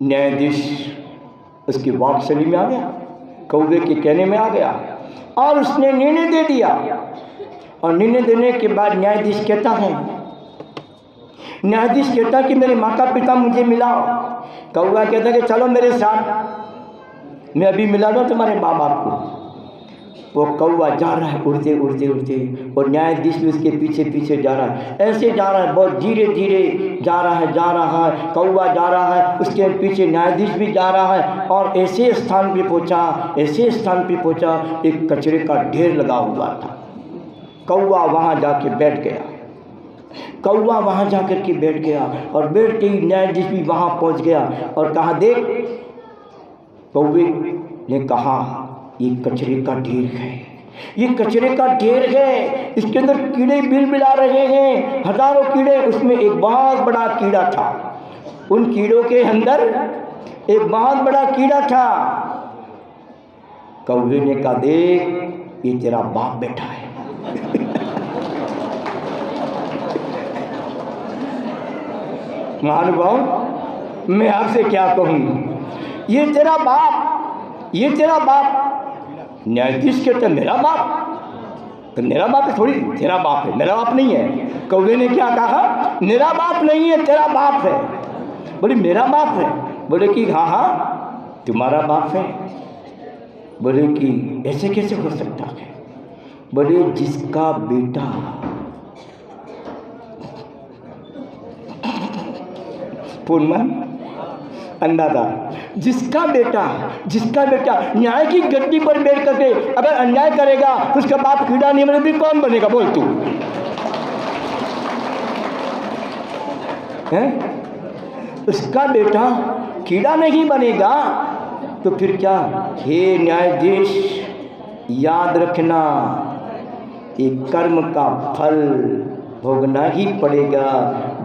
न्यायाधीश उसकी वाकशैली में आ गया, कौवे के कहने में आ गया और उसने निर्णय दे दिया। और निर्णय देने के बाद न्यायाधीश कहता कि मेरे माता पिता मुझे मिलाओ। कौवा कहता कि चलो मेरे साथ, मैं अभी मिला दूँ तुम्हारे माँ बाप को। वो कौवा जा रहा है उड़ते उड़ते उड़ते, और न्यायाधीश भी उसके पीछे पीछे जा रहा है, ऐसे जा रहा है, बहुत धीरे धीरे जा रहा है कौवा जा रहा है, उसके पीछे न्यायाधीश भी जा रहा है। और ऐसे स्थान पे पहुंचा एक कचरे का ढेर लगा हुआ था। कौवा वहाँ जाके बैठ गया और बैठ के ही न्यायाधीश भी वहाँ पहुँच गया और कहा, देख, कौवे ने कहा, ये कचरे का ढेर है, इसके अंदर कीड़े बिलबिला रहे हैं, हजारों कीड़े। उसमें एक बहुत बड़ा कीड़ा था, उन कीड़ों के अंदर एक बहुत बड़ा कीड़ा था। कौवे ने कहा, देख, ये तेरा बाप बैठा है। महानुभाव, मैं आपसे क्या कहूँ, ये तेरा बाप। न्यायाधीश कहते मेरा बाप, तो मेरा बाप थोड़ी, तेरा बाप है, मेरा बाप नहीं है। कौवे ने क्या कहा, मेरा बाप नहीं है, तेरा बाप है। बोले मेरा बाप है? बोले कि हाँ तुम्हारा बाप है। बोले कि ऐसे कैसे हो सकता है? बोले जिसका बेटा पूर्णमान अंदाजा, जिसका बेटा न्याय की गद्दी पर बैठ करके अगर अन्याय करेगा तो उसका बाप कीड़ा नहीं बने, फिर कौन बनेगा? बोल तू है? उसका बेटा कीड़ा नहीं बनेगा तो फिर क्या? हे न्यायाधीश, याद रखना, एक कर्म का फल भोगना ही पड़ेगा,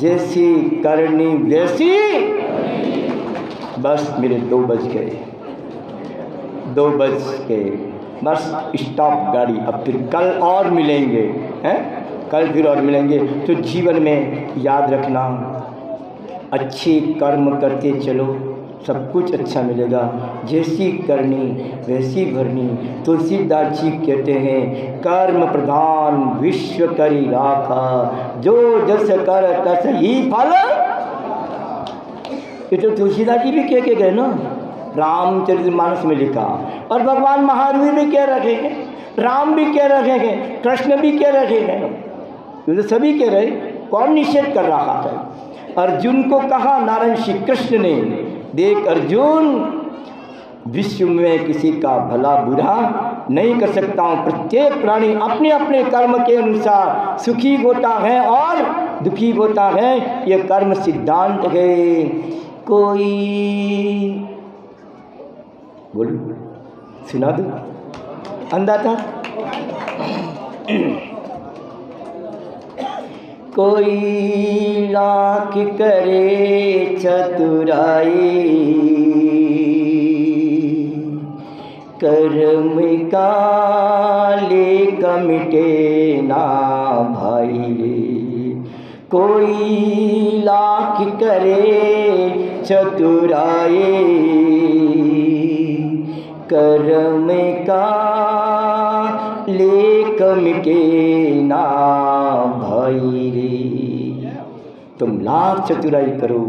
जैसी करनी वैसी। बस मेरे 2 बज गए, बस स्टॉप गाड़ी। अब फिर कल और मिलेंगे, हैं? कल फिर और मिलेंगे। तो जीवन में याद रखना, अच्छे कर्म करते चलो, सब कुछ अच्छा मिलेगा। जैसी करनी वैसी भरनी। तुलसीदास जी कहते हैं, कर्म प्रधान विश्व करी राखा, जो जस कर तस ही फल। ये तो तुलसीदास जी भी कह के गए ना, रामचरितमानस में लिखा। और भगवान महावीर भी कह रखे हैं, राम भी कह रखे हैं, कृष्ण भी कह रखे हैं, ये तो सभी कह रहे। कौन निषेध कर रहा है? अर्जुन को कहा नारायण श्री कृष्ण ने, देख अर्जुन, विश्व में किसी का भला बुरा नहीं कर सकता हूँ। प्रत्येक प्राणी अपने अपने कर्म के अनुसार सुखी होता है और दुखी होता है, ये कर्म सिद्धांत है। कोई बोलो, सुना दो अंदाजा। कोई लाख करे चतुराई, कर्म का लेख मिटे ना भाई रे। कोई लाख करे चतुराई, कर्म का लेख मिटे ना भाई रे। तुम लाख चतुराई करो,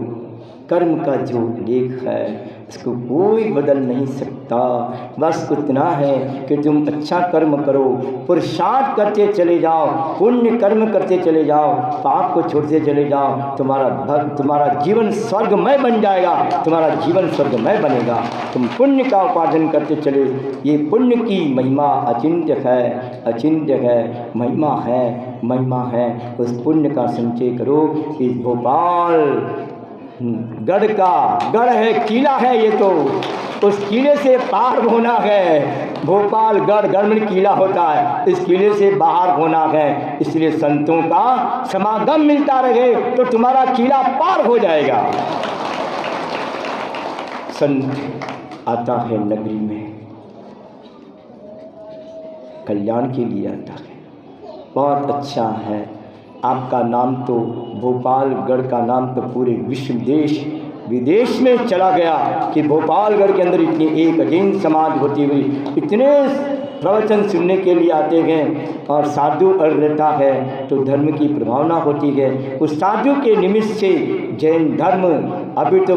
कर्म का जो लेख है इसको कोई बदल नहीं सकता। बस इतना है कि तुम अच्छा कर्म करो, पुरुषार्थ करते चले जाओ, पुण्य कर्म करते चले जाओ, पाप को छोड़ते चले जाओ, तुम्हारा जीवन स्वर्गमय बन जाएगा, तुम्हारा जीवन स्वर्गमय बनेगा। तुम पुण्य का उपार्जन करते चले, ये पुण्य की महिमा अचिंत्य है, महिमा है। उस पुण्य का संचय करो। इस भोपाल गढ़ है, किला है, ये तो उस किले से पार होना है। भोपाल गढ़ में किला होता है, इस किले से बाहर होना है। इसलिए संतों का समागम मिलता रहे तो तुम्हारा किला पार हो जाएगा। संत आता है नगरी में, कल्याण के लिए आता है। बहुत अच्छा है। आपका नाम तो भोपाल गढ़ का नाम तो पूरे विश्व देश विदेश में चला गया कि भोपालगढ़ के अंदर इतनी एक अजीम समाज होती हुई इतने प्रवचन सुनने के लिए आते हैं और साधु अड़ रहता है तो धर्म की प्रभावना होती है। उस साधु के निमित्त से जैन धर्म, अभी तो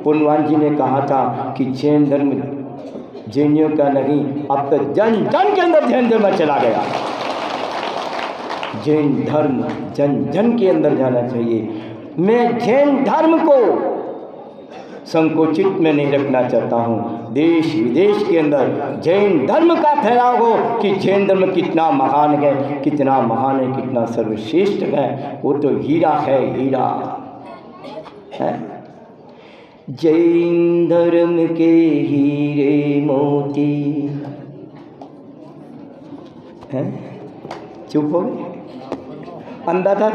पूर्णवान जी ने कहा था कि जैन धर्म जैनियों का नहीं, अब तो जन जन के अंदर जैन धर्म चला गया। जैन धर्म जन जन के अंदर जाना चाहिए। मैं जैन धर्म को संकोचित में नहीं रखना चाहता हूँ। देश विदेश के अंदर जैन धर्म का फैलाव हो कि जैन धर्म कितना महान है, कितना महान है, कितना सर्वश्रेष्ठ है। वो तो हीरा है, हीरा है। जैन धर्म के हीरे मोती है। चुप हो गए, अंधाधर।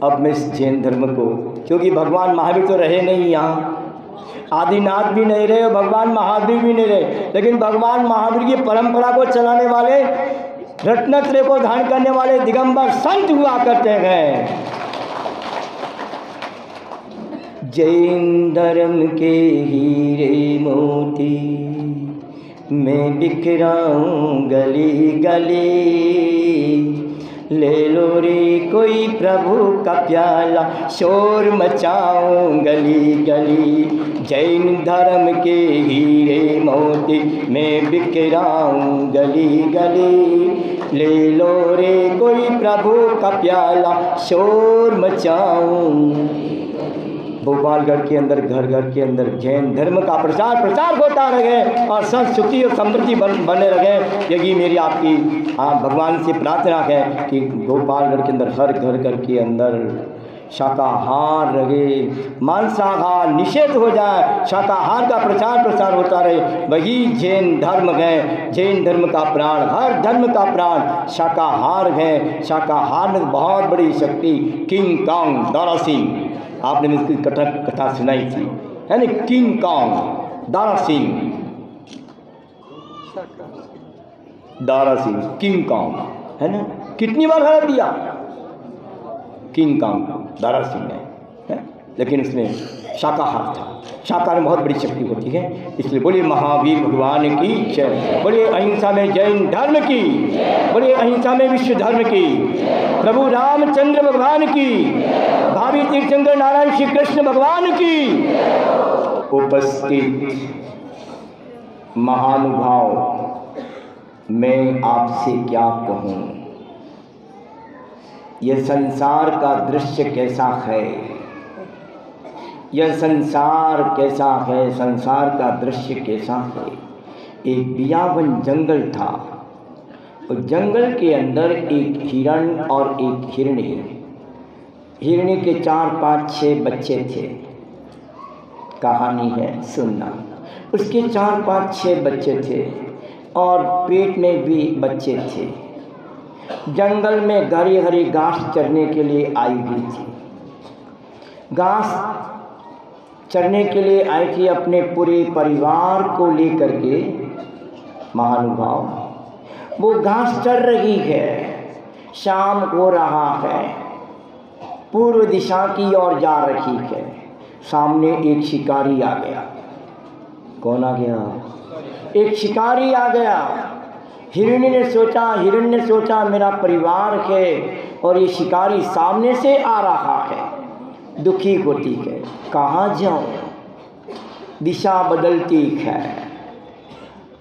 अब मैं इस जैन धर्म को, क्योंकि भगवान महावीर तो रहे नहीं यहाँ, आदिनाथ भी नहीं रहे और भगवान महावीर भी नहीं रहे, लेकिन भगवान महावीर की परंपरा को चलाने वाले, रत्नत्रय को धारण करने वाले दिगंबर संत हुआ करते हैं। जैन धर्म के हीरे मोती मैं बिखराऊं गली गली, ले लो रे कोई प्रभु का प्याला, शोर मचाऊं गली गली। जैन धर्म के हीरे मोती मैं बिखराऊं गली गली, ले लो रे कोई प्रभु का प्याला, शोर मचाऊं। भोपालगढ़ के अंदर घर घर के अंदर जैन धर्म का प्रचार होता रहे और संस्कृति और समृद्धि बने रहे। यही मेरी आपकी भगवान से प्रार्थना है कि भोपालगढ़ के अंदर हर घर के अंदर शाकाहार रहे, मांसाहार निषेध हो जाए, शाकाहार का प्रचार होता रहे। वही जैन धर्म है। जैन धर्म का प्राण, हर धर्म का प्राण शाकाहार है। शाकाहार में बहुत बड़ी शक्ति। किंग कॉन्ग दारा सिंह, आपने इसकी कथा सुनाई थी, है ना? King Kong Dara Singh, Dara Singh king Kong, है ना? कितनी बार हरा दिया किंग कॉन्ग दारा सिंह ने, है? लेकिन उसमें शाकाहार था। शाकाहार में बहुत बड़ी शक्ति होती है। इसलिए बोलिए महावीर भगवान की जय, बोलिए अहिंसा में जैन धर्म की, बोलिए अहिंसा में विश्व धर्म की, प्रभु रामचंद्र भगवान की, भावी तीर्थंकर नारायण श्री कृष्ण भगवान की। उपस्थित महानुभाव, मैं आपसे क्या कहूँ, यह संसार का दृश्य कैसा है, यह संसार कैसा है, संसार का दृश्य कैसा है। एक बियावन जंगल था, और जंगल के अंदर एक हिरण और एक हिरणी, हिरणी के 4, 5, 6 बच्चे थे। कहानी है, सुनना। उसके 4, 5, 6 बच्चे थे और पेट में भी बच्चे थे। जंगल में हरी हरी घास चरने के लिए आई हुई थी। घास चरने के लिए आई थी अपने पूरे परिवार को लेकर के। महानुभाव, वो घास चर रही है, शाम हो रहा है, पूर्व दिशा की ओर जा रही है। सामने एक शिकारी आ गया। कौन आ गया? एक शिकारी आ गया। हिरणी ने सोचा मेरा परिवार है और ये शिकारी सामने से आ रहा है। दुखी होती है, कहाँ जाऊँ? दिशा बदलती है।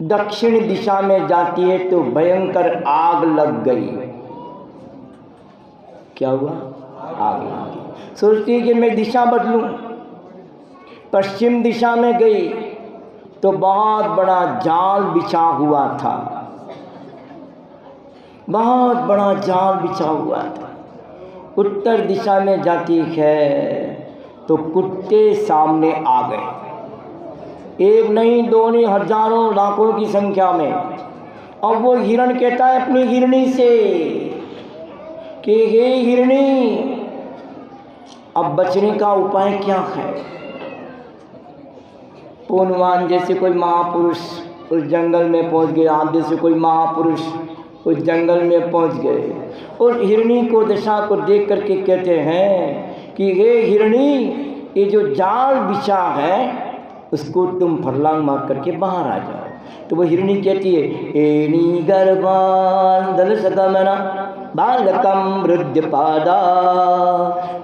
दक्षिण दिशा में जाती है तो भयंकर आग लग गई। क्या हुआ? आग लग गई। सोचती है कि मैं दिशा बदलूं। पश्चिम दिशा में गई तो बहुत बड़ा जाल बिछा हुआ था, बहुत बड़ा जाल बिछा हुआ था। उत्तर दिशा में जाती है तो कुत्ते सामने आ गए। एक नहीं, दो नहीं, हजारों लाखों की संख्या में। अब वो हिरण कहता है अपनी हिरणी से कि हे हिरणी, अब बचने का उपाय क्या है? पूर्णवान जैसे कोई महापुरुष उस जंगल में पहुंच गए। आप जैसे कोई महापुरुष उस जंगल में पहुंच गए और हिरणी को दशा को देख करके कहते हैं कि हे हिरणी, ये जो जाल बिछा है उसको तुम फरलांग मार करके बाहर आ जाओ। तो वो हिरणी कहती है, एणी गर्भान दल सदमना बालकम वृद्धपादा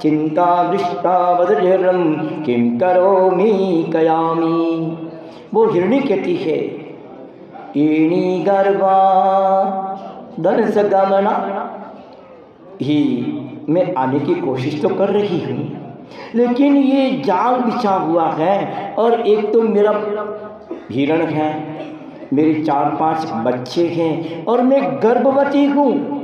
चिंता दृष्टा वदजरम किम करोमि कयामि। वो हिरणी कहती है, एणी गर्भा धन सगमना, ही मैं आने की कोशिश तो कर रही हूँ, लेकिन ये जाल बिछा हुआ है और एक तो मेरा हिरण है, मेरे 4-5 बच्चे हैं और मैं गर्भवती हूँ।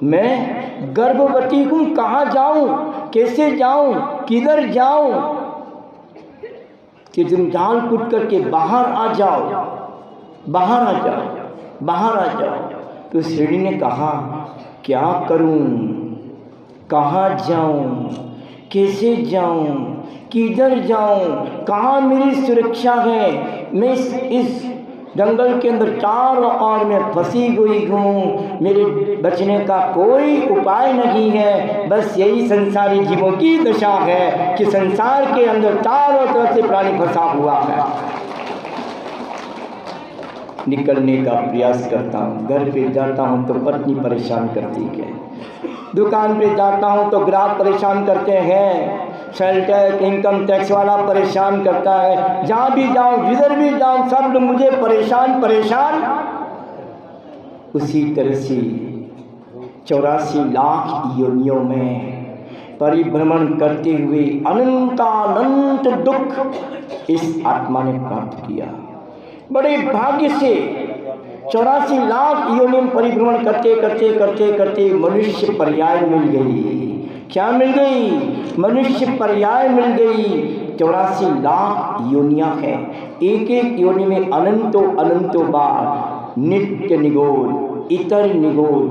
मैं गर्भवती हूँ, कहाँ जाऊँ, कैसे जाऊँ, किधर जाऊँ कि तुम जाल कूद करके बाहर आ जाओ, बाहर आ जाओ, बाहर आ जाओ। तो हिरणी ने कहा, क्या करूं, कहाँ जाऊं, कैसे जाऊं, किधर जाऊं, कहाँ मेरी सुरक्षा है। मैं इस जंगल के अंदर चारों ओर में फंसी हुई हूँ, मेरे बचने का कोई उपाय नहीं है। बस यही संसारी जीवों की दशा है कि संसार के अंदर चारों तरफ से प्राणी फंसा हुआ है। निकलने का प्रयास करता हूँ, घर पे जाता हूँ तो पत्नी परेशान करती है, दुकान पे जाता हूँ तो ग्राहक परेशान करते हैं, सेल टैक्स इनकम टैक्स वाला परेशान करता है, जहाँ भी जाऊँ जिधर भी जाऊँ सब लोग मुझे परेशान परेशान। उसी तरह से 84 लाख योनियों में परिभ्रमण करते हुए अनंतानंत दुख इस आत्मा ने प्राप्त किया। बड़े भाग्य से 84 लाख योनि में परिभ्रमण करते करते करते करते मनुष्य पर्याय मिल गई। क्या मिल गई? मनुष्य पर्याय मिल गई। 84 लाख योनियां हैं, एक एक योनि में अनंतों अनंतों बार नित्य निगोल, इतर निगोल,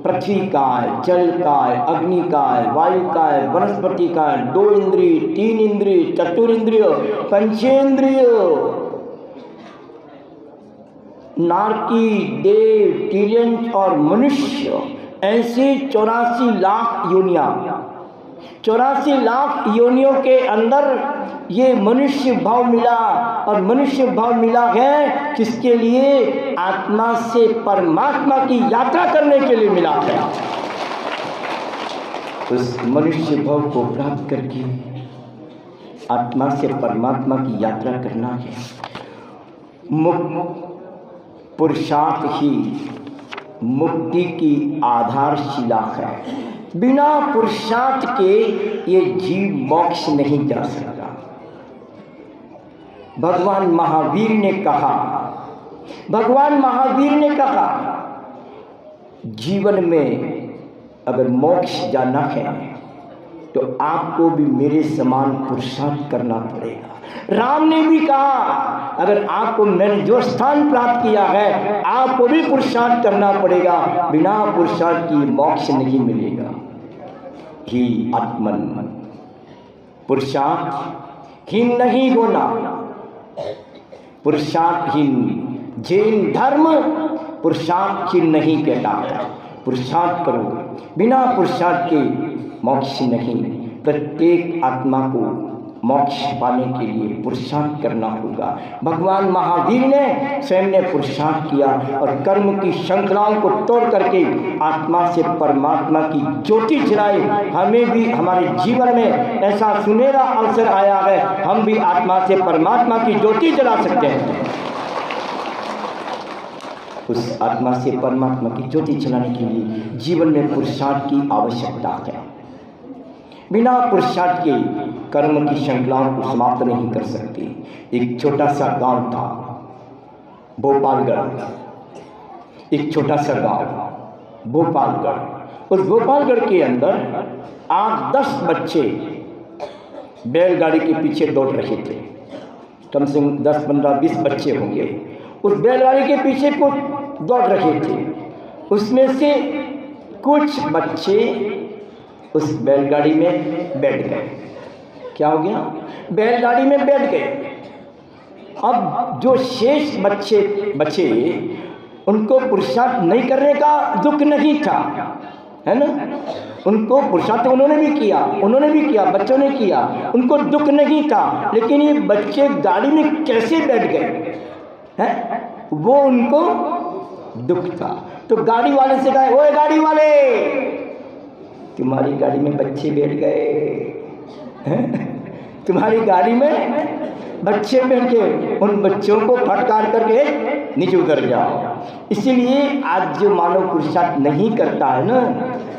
पृथ्वी काय, जल काय, अग्नि काय, वायु काय, वनस्पति काय, 2 इंद्रिय, 3 इंद्रिय, चतुरिंद्रिय, पंचेंद्रिय, नारकी, देव, तिर्यंच और मनुष्य, ऐसे 84 लाख योनियां। 84 लाख योनियों के अंदर ये मनुष्य भाव मिला, और मनुष्य भाव मिला है किसके लिए? आत्मा से परमात्मा की यात्रा करने के लिए मिला है। उस मनुष्य भाव को प्राप्त करके आत्मा से परमात्मा की यात्रा करना है। पुरुषार्थ ही मुक्ति की आधारशिला है। बिना पुरुषार्थ के ये जीव मोक्ष नहीं जा सकता। भगवान महावीर ने कहा, भगवान महावीर ने कहा, जीवन में अगर मोक्ष जाना है तो आपको भी मेरे समान पुरुषार्थ करना पड़ेगा। राम ने भी कहा, अगर आपको मैंने जो स्थान प्राप्त किया है आपको भी पुरुषार्थ करना पड़ेगा, बिना पुरुषार्थ की मोक्ष नहीं मिलेगा। ही आत्मन पुरुषार्थहीन नहीं होना। पुरुषार्थहीन जैन धर्म पुरुषार्थहीन नहीं कहता है। पुरुषार्थ करो, बिना पुरुषार्थ के मोक्ष नहीं। प्रत्येक आत्मा को मोक्ष पाने के लिए पुरुषार्थ करना होगा। भगवान महावीर ने स्वयं ने पुरुषार्थ किया और कर्म की श्रृंखलाओं को तोड़ करके आत्मा से परमात्मा की ज्योति जलाई। हमें भी हमारे जीवन में ऐसा सुनहरा अवसर आया है, हम भी आत्मा से परमात्मा की ज्योति जला सकते हैं। उस आत्मा से परमात्मा की ज्योति जलाने के लिए जीवन में पुरुषार्थ की आवश्यकता है। बिना पुरुषार्थ के कर्म की श्रृंखलाओं को समाप्त नहीं कर सकते। एक छोटा सा गांव था, भोपालगढ़। एक छोटा सा गांव भोपालगढ़। उस भोपालगढ़ के अंदर 8-10 बच्चे बैलगाड़ी के पीछे दौड़ रहे थे। कम से कम 10, 15, 20 बच्चे होंगे। उस बैलगाड़ी के पीछे कुछ दौड़ रहे थे। उसमें से कुछ बच्चे उस बैलगाड़ी में बैठ गए। क्या हो गया? बैलगाड़ी में बैठ गए। अब जो शेष बच्चे बचे, उनको पुरुषार्थ नहीं करने का दुख नहीं था, है ना। उनको पुरुषार्थ उन्होंने भी किया, बच्चों ने किया, उनको दुख नहीं था। लेकिन ये बच्चे गाड़ी में कैसे बैठ गए हैं, वो उनको दुख था। तो गाड़ी वाले से कहा, ओए गाड़ी वाले, तुम्हारी गाड़ी में बच्चे बैठ गए हैं? तुम्हारी गाड़ी में बच्चे बैठ गए, उन बच्चों को फटकार करके नीचे उतर जाओ। इसीलिए आज जो मानव पुरुषार्थ नहीं करता है ना,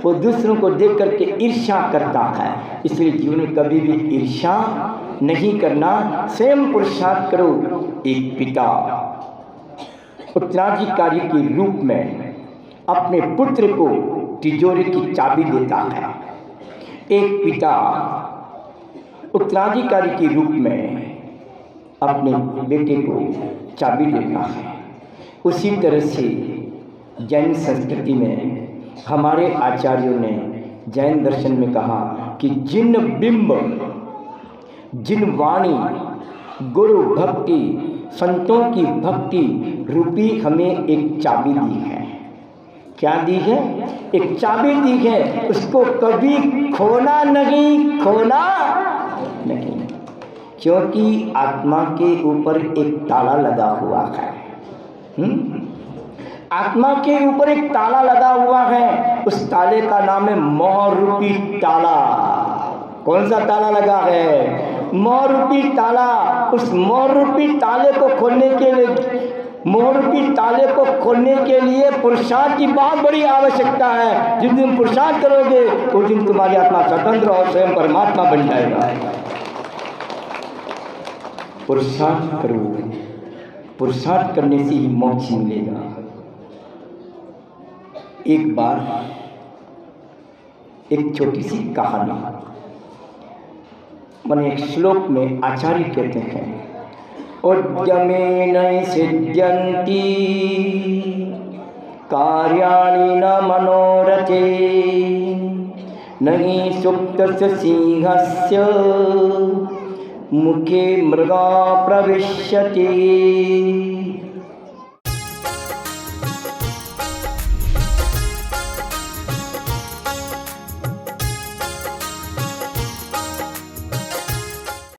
वो दूसरों को देख करके ईर्ष्या करता है। इसलिए जीवन में कभी भी ईर्ष्या नहीं करना, स्वयं पुरुषार्थ करो। एक पिता उत्तराधिकारी के रूप में अपने पुत्र को तिजोरी की चाबी देता है। एक पिता उत्तराधिकारी के रूप में अपने बेटे को चाबी देता है। उसी तरह से जैन संस्कृति में हमारे आचार्यों ने जैन दर्शन में कहा कि जिन बिंब, जिन वाणी, गुरु भक्ति, संतों की भक्ति रूपी हमें एक चाबी दी है। क्या दी है? एक चाबी दी है, उसको कभी खोना नहीं, खोना नहीं, क्योंकि आत्मा के ऊपर एक ताला लगा हुआ है। आत्मा के ऊपर एक ताला लगा हुआ है, उस ताले का नाम है मोह रूपी ताला। कौन सा ताला लगा है? मोह रूपी ताला। उस मोह रूपी ताले को खोलने के लिए, मोह रूपी ताले को खोलने के लिए पुरुषार्थ की बहुत बड़ी आवश्यकता है। जिस दिन पुरुषार्थ करोगे उस दिन तुम्हारी आत्मा स्वतंत्र और स्वयं परमात्मा बन जाएगा। पुरुषार्थ करो, पुरुषार्थ करने से ही मोक्ष मिलेगा। एक बार एक छोटी सी कहानी, मैंने एक श्लोक में आचार्य कहते हैं, उद्यमेन सिद्ध्यन्ति कार्याणि न मनोरथे, नहि सुप्तस्य सिंहस्य मुखे मृगा प्रविश्यति।